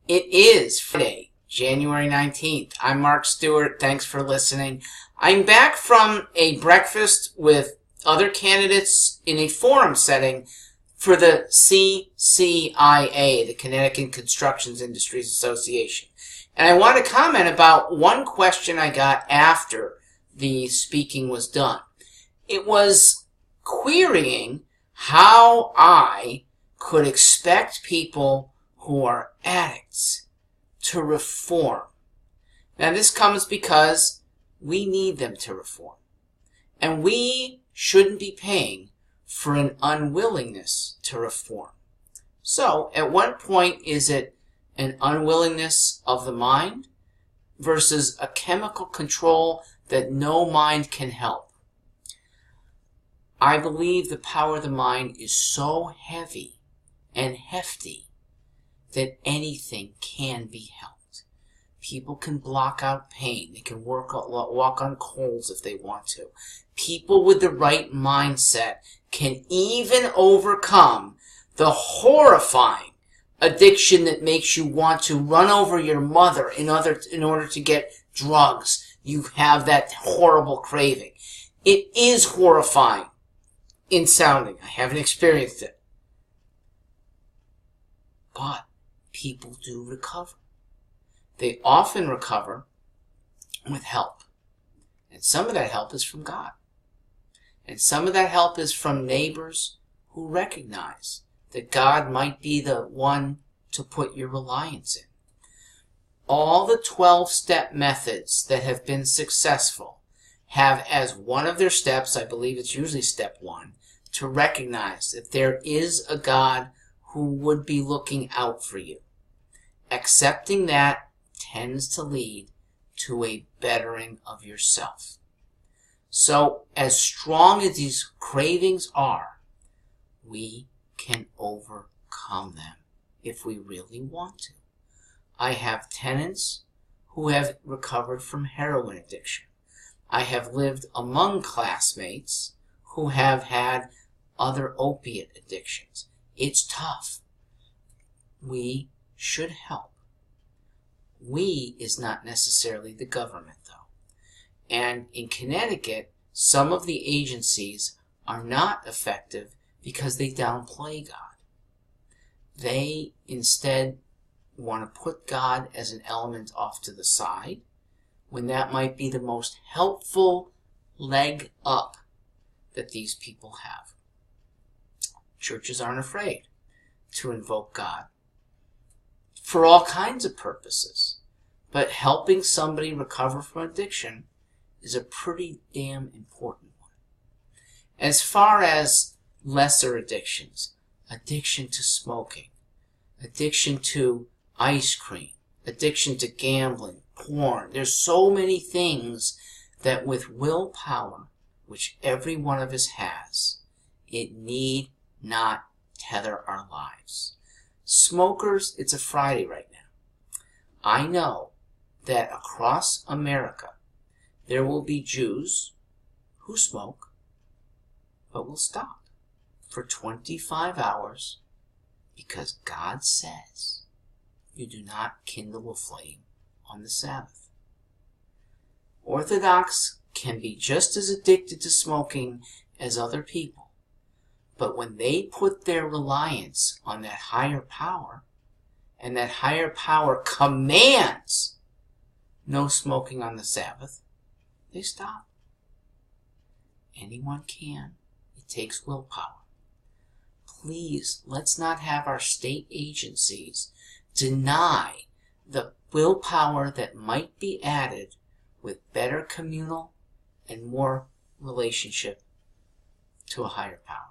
It is Friday, January 19th. I'm Mark Stewart. Thanks for listening. I'm back from a breakfast with other candidates in a forum setting for the CCIA, the Connecticut Construction Industries Association. And I want to comment about one question I got after the speaking was done. It was querying how I could expect people who are addicts to reform. Now this comes because we need them to reform. And we shouldn't be paying for an unwillingness to reform. So at what point is it an unwillingness of the mind versus a chemical control that no mind can help? I believe the power of the mind is so heavy and hefty that anything can be helped. People can block out pain. They can walk on coals if they want to. People with the right mindset can even overcome the horrifying addiction that makes you want to run over your mother in order to get drugs. You have that horrible craving. It is horrifying in sounding. I haven't experienced it. But people do recover. They often recover with help. And some of that help is from God. And some of that help is from neighbors who recognize that God might be the one to put your reliance in. All the 12-step methods that have been successful have as one of their steps, I believe it's usually step 1, to recognize that there is a God who would be looking out for you. Accepting that tends to lead to a bettering of yourself. So, as strong as these cravings are, we can overcome them if we really want to. I have tenants who have recovered from heroin addiction. I have lived among classmates who have had other opiate addictions. It's tough. We should help. We is not necessarily the government, though. And in Connecticut, some of the agencies are not effective because they downplay God. They instead want to put God as an element off to the side, when that might be the most helpful leg up that these people have. Churches aren't afraid to invoke God for all kinds of purposes. But helping somebody recover from addiction is a pretty damn important one. As far as lesser addictions, addiction to smoking, addiction to ice cream, addiction to gambling, porn, there's so many things that with willpower, which every one of us has, it need not tether our lives. Smokers, it's a Friday right now. I know that across America, there will be Jews who smoke, but will stop for 25 hours because God says you do not kindle a flame on the Sabbath. Orthodox can be just as addicted to smoking as other people, but when they put their reliance on that higher power, and that higher power commands no smoking on the Sabbath, they stop. Anyone can. It takes willpower. Please, let's not have our state agencies deny the willpower that might be added with better communal and more relationship to a higher power.